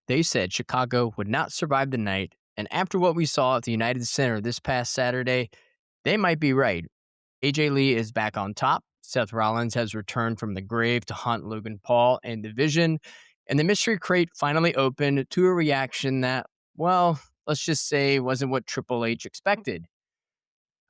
They said Chicago would not survive the night, and after what we saw at the United Center this past Saturday, they might be right. AJ Lee is back on top. Seth Rollins has returned from the grave to hunt Logan Paul and Division, and the mystery crate finally opened to a reaction that, well, let's just say wasn't what Triple H expected.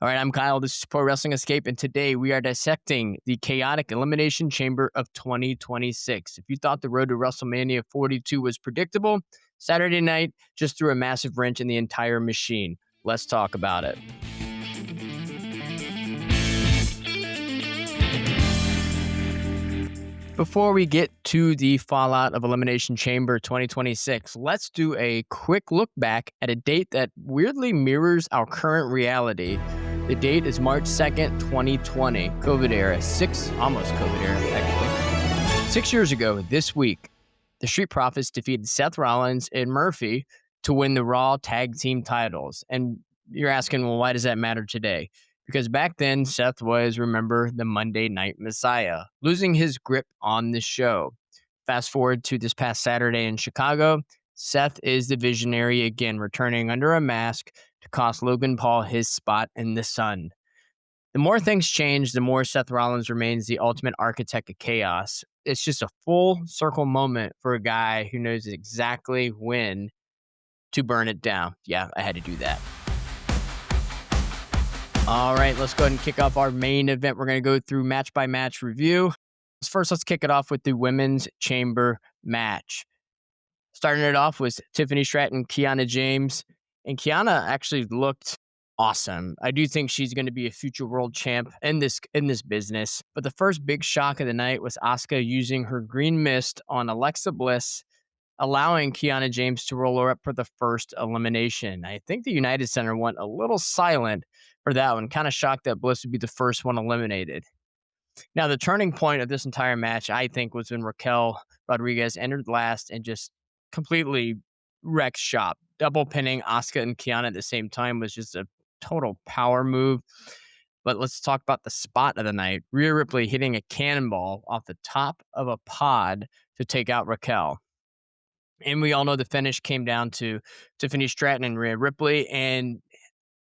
All right, I'm Kyle. This is Pro Wrestling Escape, and today we are dissecting the chaotic Elimination Chamber of 2026. If you thought the road to WrestleMania 42 was predictable, Saturday night just threw a massive wrench in the entire machine. Let's talk about it. Before we get to the fallout of Elimination Chamber 2026, let's do a quick look back at a date that weirdly mirrors our current reality. The date is March 2nd, 2020, COVID era, almost COVID era, actually. 6 years ago this week, the Street Profits defeated Seth Rollins and Murphy to win the Raw Tag Team titles. And you're asking, well, why does that matter today? Because back then, Seth was, remember, the Monday Night Messiah, losing his grip on the show. Fast forward to this past Saturday in Chicago, Seth is the visionary again, returning under a mask to cost Logan Paul his spot in the sun. The more things change, the more Seth Rollins remains the ultimate architect of chaos. It's just a full circle moment for a guy who knows exactly when to burn it down. Yeah, I had to do that. All right, let's go ahead and kick off our main event. We're going to go through match by match review. First, let's kick it off with the women's chamber match. Starting it off was Tiffany Stratton, Kiana James, and Kiana actually looked awesome. I do think she's going to be a future world champ in this business. But the first big shock of the night was Asuka using her green mist on Alexa Bliss, allowing Kiana James to roll her up for the first elimination. I think the United Center went a little silent for that one. Kind of shocked that Bliss would be the first one eliminated. Now, the turning point of this entire match, I think, was when Raquel Rodriguez entered last and just completely wrecked shop. Double pinning Asuka and Kiana at the same time was just a total power move. But let's talk about the spot of the night. Rhea Ripley hitting a cannonball off the top of a pod to take out Raquel. And we all know the finish came down to Tiffany Stratton and Rhea Ripley. And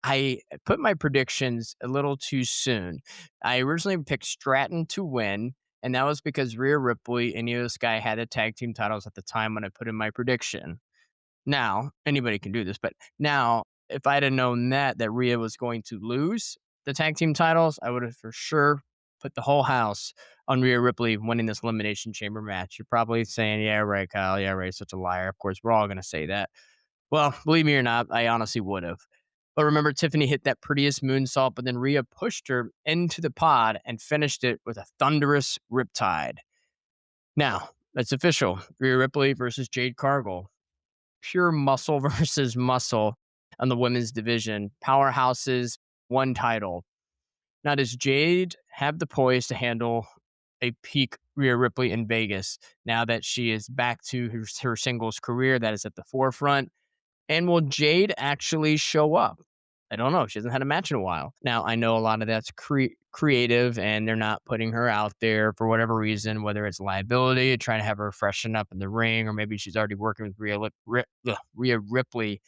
I put my predictions a little too soon. I originally picked Stratton to win, and that was because Rhea Ripley and Io Sky had the tag team titles at the time when I put in my prediction. Now, anybody can do this, but now, if I'd have known that Rhea was going to lose the tag team titles, I would have for sure put the whole house on Rhea Ripley winning this Elimination Chamber match. You're probably saying, yeah, right, Kyle. Yeah, right. Such a liar. Of course, we're all going to say that. Well, believe me or not, I honestly would have. But remember, Tiffany hit that prettiest moonsault, but then Rhea pushed her into the pod and finished it with a thunderous riptide. Now, it's official. Rhea Ripley versus Jade Cargill. Pure muscle versus muscle on the women's division. Powerhouses, one title. Now, does Jade have the poise to handle a peak Rhea Ripley in Vegas now that she is back to her singles career that is at the forefront? And will Jade actually show up? I don't know. She hasn't had a match in a while. Now, I know a lot of that's creative, and they're not putting her out there for whatever reason, whether it's liability, trying to have her freshen up in the ring, or maybe she's already working with Rhea Ripley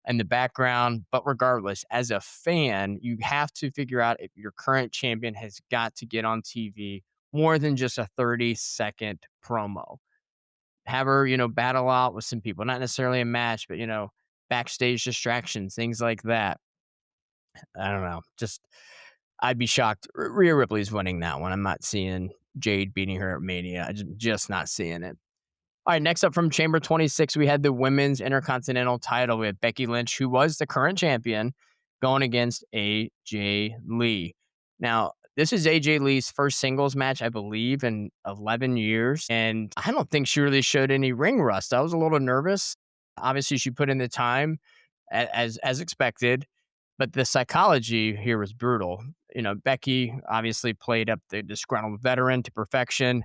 in the background. But regardless, as a fan, you have to figure out if your current champion has got to get on TV more than just a 30-second promo. Have her, battle out with some people, not necessarily a match, but, backstage distractions, things like that. I don't know. I'd be shocked. Rhea Ripley's winning that one. I'm not seeing Jade beating her at Mania. I'm just not seeing it. All right, next up from Chamber 26, we had the Women's Intercontinental title. We had Becky Lynch, who was the current champion, going against AJ Lee. Now, this is AJ Lee's first singles match, I believe, in 11 years. And I don't think she really showed any ring rust. I was a little nervous. Obviously, she put in the time as expected. But the psychology here was brutal. Becky obviously played up the disgruntled veteran to perfection,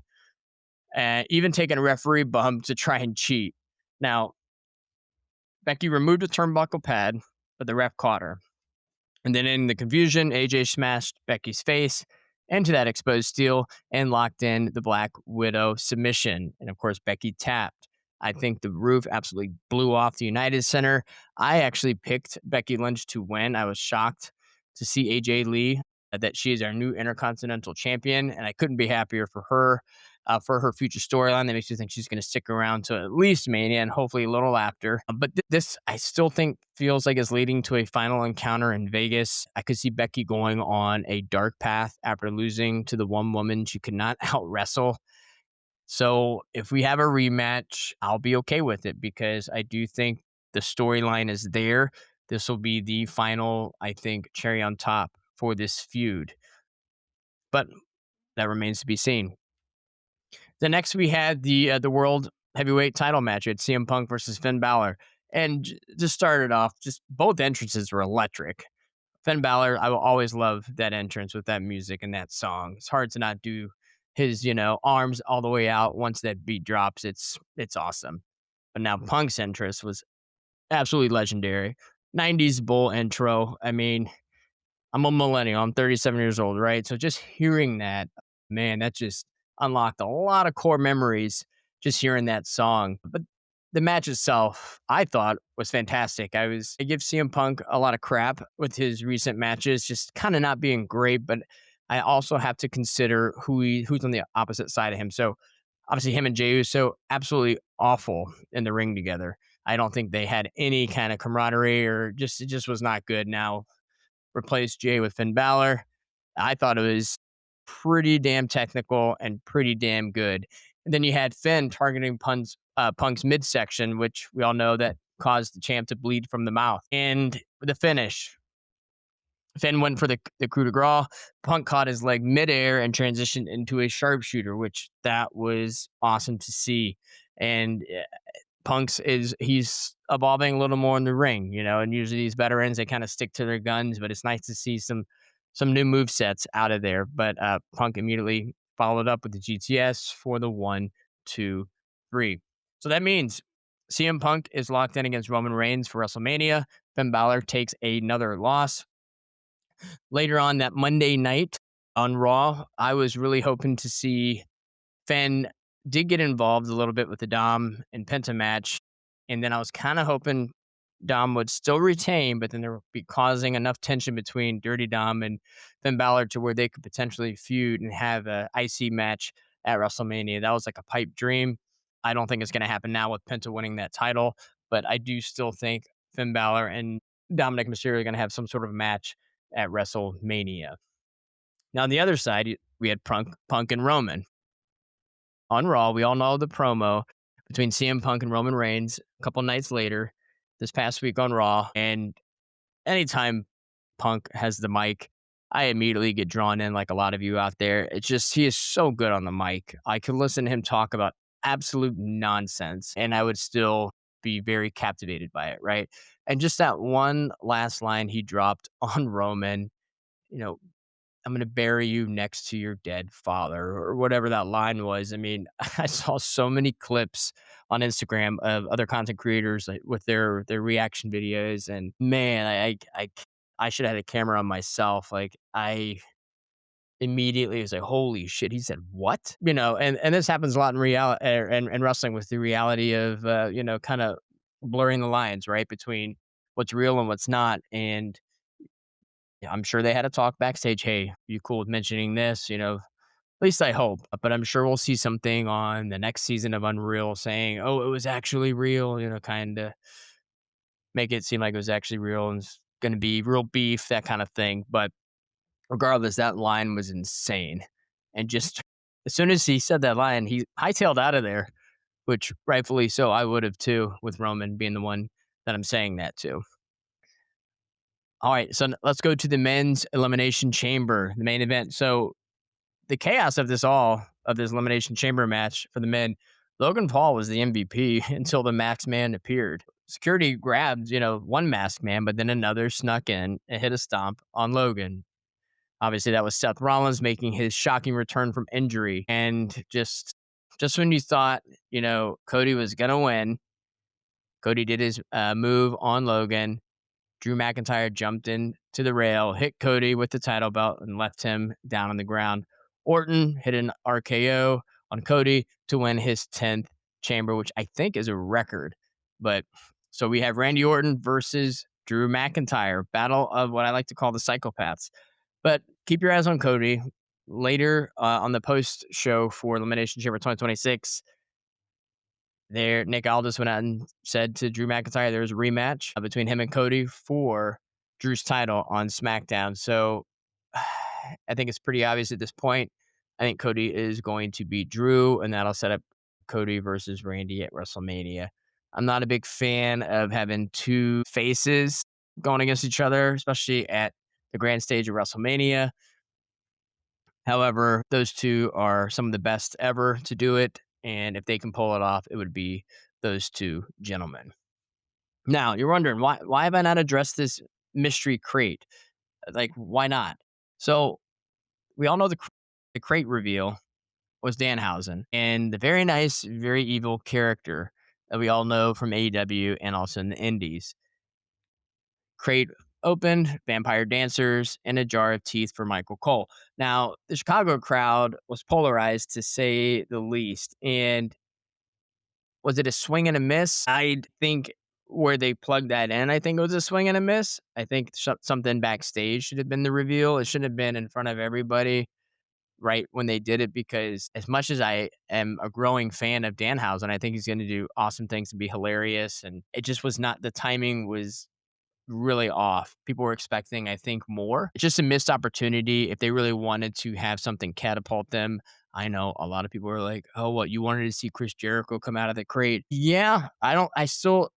and even taking a referee bump to try and cheat. Now, Becky removed the turnbuckle pad, but the ref caught her. And then in the confusion, AJ smashed Becky's face into that exposed steel and locked in the Black Widow submission. And of course, Becky tapped. I think the roof absolutely blew off the United Center. I actually picked Becky Lynch to win. I was shocked to see AJ Lee that she is our new Intercontinental Champion, and I couldn't be happier for her future storyline. That makes me think she's going to stick around to at least Mania and hopefully a little after. But this, I still think, feels like it's leading to a final encounter in Vegas. I could see Becky going on a dark path after losing to the one woman she could not out wrestle. So if we have a rematch, I'll be okay with it because I do think the storyline is there. This will be the final, I think, cherry on top for this feud. But that remains to be seen. The next we had the world heavyweight title match at CM Punk versus Finn Balor, and just started off, just both entrances were electric. Finn Balor, I will always love that entrance with that music and that song. It's hard to not do his, arms all the way out once that beat drops. It's awesome. But now Punk's entrance was absolutely legendary. 90s bull intro. I mean, I'm a millennial. I'm 37 years old, right? So just hearing that, man, that just unlocked a lot of core memories just hearing that song. But the match itself, I thought was fantastic. I give CM Punk a lot of crap with his recent matches, just kind of not being great, but I also have to consider who's on the opposite side of him. So obviously him and Jey Uso, absolutely awful in the ring together. I don't think they had any kind of camaraderie or just it just was not good. Now replace Jay with Finn Balor. I thought it was pretty damn technical and pretty damn good. And then you had Finn targeting Punk's midsection, which we all know that caused the champ to bleed from the mouth. And the finish, Finn went for the coup de grace. Punk caught his leg midair and transitioned into a sharpshooter, which that was awesome to see. And Punk's he's evolving a little more in the ring, and usually these veterans they kind of stick to their guns, but it's nice to see some new move sets out of there. But Punk immediately followed up with the GTS for the 1, 2, 3. So that means CM Punk is locked in against Roman Reigns for WrestleMania. Finn Balor takes another loss. Later on that Monday night on Raw, I was really hoping to see Finn did get involved a little bit with the Dom and Penta match, and then I was kind of hoping Dom would still retain, but then there would be causing enough tension between Dirty Dom and Finn Balor to where they could potentially feud and have a IC match at WrestleMania. That was like a pipe dream. I don't think it's going to happen now with Penta winning that title, but I do still think Finn Balor and Dominic Mysterio are going to have some sort of match at WrestleMania. Now on the other side, we had Punk and Roman on Raw. We all know the promo between CM Punk and Roman Reigns a couple nights later this past week on Raw. And anytime Punk has the mic, I immediately get drawn in like a lot of you out there. It's just, he is so good on the mic. I could listen to him talk about absolute nonsense and I would still be very captivated by it, right? And just that one last line he dropped on Roman, you know, I'm going to bury you next to your dead father or whatever that line was. I mean, I saw so many clips on Instagram of other content creators like, with their reaction videos, and man, I should have had a camera on myself. Like I immediately was like, "Holy shit!" He said, "What?" And this happens a lot in reality and wrestling with the reality of kind of blurring the lines right between what's real and what's not, and yeah, I'm sure they had a talk backstage. Hey, you cool with mentioning this? At least I hope. But I'm sure we'll see something on the next season of Unreal saying, "Oh, it was actually real." Kind of make it seem like it was actually real and it's going to be real beef, that kind of thing. But regardless, that line was insane. And just as soon as he said that line, he hightailed out of there, which rightfully so. I would have too, with Roman being the one that I'm saying that to. All right, so let's go to the men's elimination chamber, the main event. So the chaos of this elimination chamber match for the men, Logan Paul was the MVP until the masked man appeared. Security grabbed, one masked man, but then another snuck in and hit a stomp on Logan. Obviously, that was Seth Rollins making his shocking return from injury. And just when you thought, Cody was gonna win, Cody did his move on Logan. Drew McIntyre jumped in to the rail, hit Cody with the title belt, and left him down on the ground. Orton hit an RKO on Cody to win his 10th Chamber, which I think is a record. But so we have Randy Orton versus Drew McIntyre, battle of what I like to call the psychopaths. But keep your eyes on Cody. Later on the post show for Elimination Chamber 2026, there Nick Aldis went out and said to Drew McIntyre there's a rematch between him and Cody for Drew's title on SmackDown. So I think it's pretty obvious at this point. I think Cody is going to beat Drew, and that'll set up Cody versus Randy at WrestleMania. I'm not a big fan of having two faces going against each other, especially at the grand stage of WrestleMania. However, those two are some of the best ever to do it. And if they can pull it off, it would be those two gentlemen. Now, you're wondering, why have I not addressed this mystery crate? Like, why not? So, we all know the crate reveal was Danhausen and the very nice, very evil character that we all know from AEW and also in the Indies. Crate opened, vampire dancers, and a jar of teeth for Michael Cole. Now, the Chicago crowd was polarized to say the least. And was it a swing and a miss? I think where they plugged that in, I think it was a swing and a miss. I think something backstage should have been the reveal. It shouldn't have been in front of everybody right when they did it, because as much as I am a growing fan of Danhausen, I think he's going to do awesome things and be hilarious. And it just was not, the timing was really off. People were expecting, I think, more. It's just a missed opportunity if they really wanted to have something catapult them. I know a lot of people are like, "Oh, what, you wanted to see Chris Jericho come out of the crate?" Yeah, I still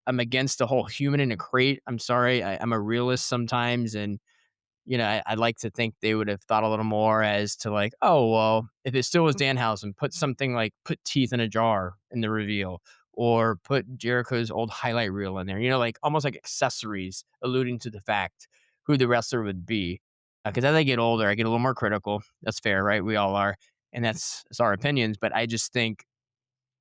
I'm against the whole human in a crate. I'm sorry. I'm a realist sometimes, and I'd like to think they would have thought a little more as to like, oh, well, if it still was Danhausen, put something like put teeth in a jar in the reveal, or put Jericho's old highlight reel in there, like almost like accessories alluding to the fact who the wrestler would be. Because as I get older, I get a little more critical. That's fair, right? We all are. And it's our opinions. But I just think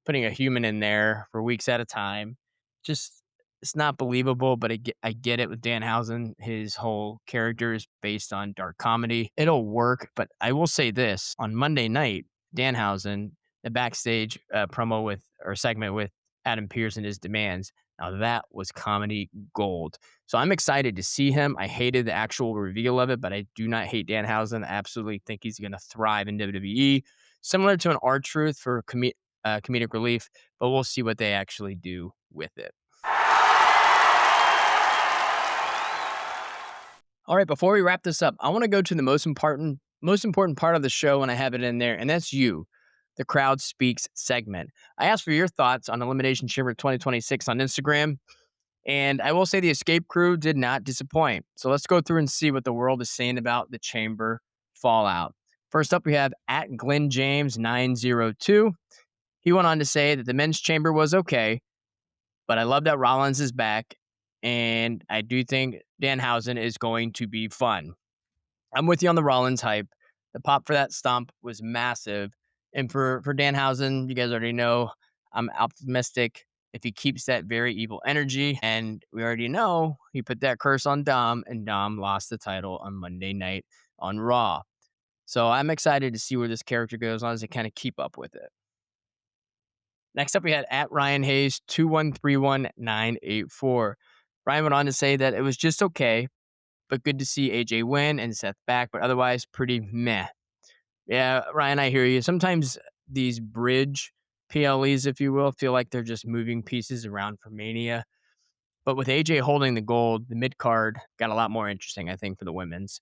putting a human in there for weeks at a time, just it's not believable. But I get it with Danhausen. His whole character is based on dark comedy. It'll work. But I will say this: on Monday night, Danhausen, the backstage promo with or segment with Adam Pearce and his demands. Now that was comedy gold. So I'm excited to see him. I hated the actual reveal of it, but I do not hate Danhausen. I absolutely think he's going to thrive in WWE, similar to an R-Truth for comedic relief, but we'll see what they actually do with it. All right, before we wrap this up, I want to go to the most important part of the show, and I have it in there, and that's you, the crowd speaks segment. I asked for your thoughts on Elimination Chamber 2026 on Instagram, and I will say the Escape Crew did not disappoint. So let's go through and see what the world is saying about the Chamber fallout. First up, we have at Glenn James 902. He went on to say that the men's chamber was okay, but I love that Rollins is back, and I do think Danhausen is going to be fun. I'm with you on the Rollins hype. The pop for that stomp was massive. And for Danhausen, you guys already know I'm optimistic if he keeps that very evil energy. And we already know he put that curse on Dom, and Dom lost the title on Monday night on Raw. So I'm excited to see where this character goes as long as they kind of keep up with it. Next up, we had at Ryan Hayes 2131984. Ryan went on to say that it was just okay, but good to see AJ win and Seth back, but otherwise pretty meh. Yeah, Ryan, I hear you. Sometimes these bridge PLEs, if you will, feel like they're just moving pieces around for Mania. But with AJ holding the gold, the mid card got a lot more interesting, I think, for the women's.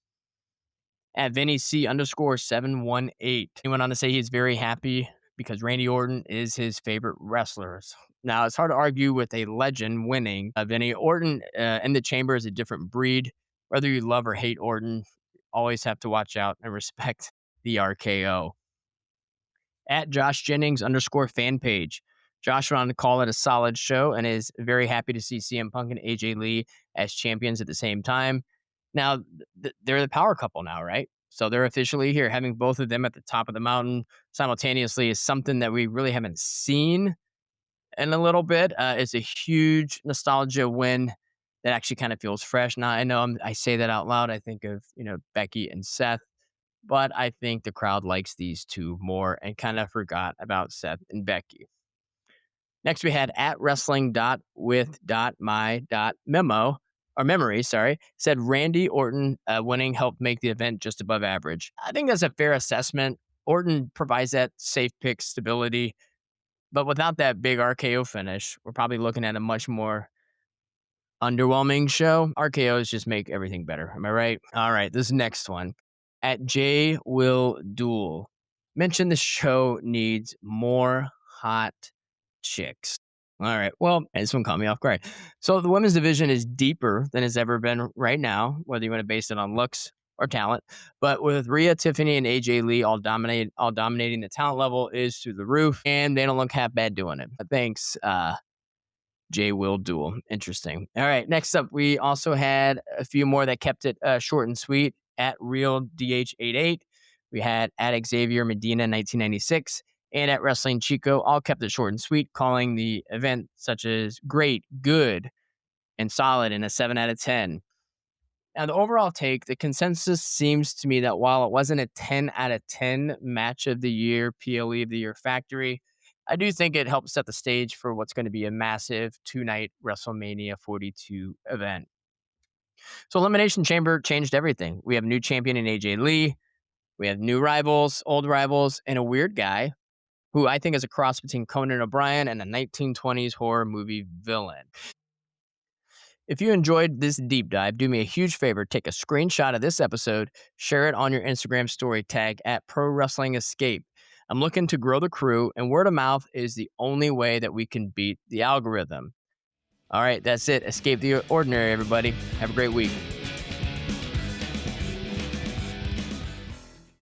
At Vinny C underscore 718. He went on to say he's very happy because Randy Orton is his favorite wrestler. Now, it's hard to argue with a legend winning. Vinny Orton in the chamber is a different breed. Whether you love or hate Orton, always have to watch out and respect the RKO. At Josh Jennings underscore fan page. Josh went on to call it a solid show and is very happy to see CM Punk and AJ Lee as champions at the same time. Now, they're the power couple now, right? So they're officially here. Having both of them at the top of the mountain simultaneously is something that we really haven't seen in a little bit. It's a huge nostalgia win that actually kind of feels fresh. Now, I know I say that out loud. I think of, Becky and Seth, but I think the crowd likes these two more and kind of forgot about Seth and Becky. Next, we had at wrestling.with.my.memo or memory, sorry, said Randy Orton winning helped make the event just above average. I think that's a fair assessment. Orton provides that safe pick stability, but without that big RKO finish, we're probably looking at a much more underwhelming show. RKOs just make everything better. Am I right? All right, this next one. At J Will Duel. Mentioned the show needs more hot chicks. All right. Well, this one caught me off guard. So the women's division is deeper than it's ever been right now, whether you want to base it on looks or talent. But with Rhea, Tiffany, and AJ Lee all dominating, the talent level is through the roof, and they don't look half bad doing it. Thanks, J Will Duel. Interesting. All right. Next up, we also had a few more that kept it short and sweet. At Real DH88, we had at Xavier Medina 1996, and at Wrestling Chico, all kept it short and sweet, calling the event such as great, good, and solid in a 7 out of 10. Now, the overall take, the consensus seems to me that while it wasn't a 10 out of 10 match of the year, PLE of the year factory, I do think it helped set the stage for what's going to be a massive 2-night WrestleMania 42 event. So, Elimination Chamber changed everything. We have a new champion in AJ Lee. We have new rivals, old rivals, and a weird guy who I think is a cross between Conan O'Brien and a 1920s horror movie villain. If you enjoyed this deep dive, do me a huge favor, take a screenshot of this episode, share it on your Instagram story, tag at Pro Wrestling Escape. I'm looking to grow the crew, and word of mouth is the only way that we can beat the algorithm. All right, that's it. Escape the ordinary, everybody. Have a great week.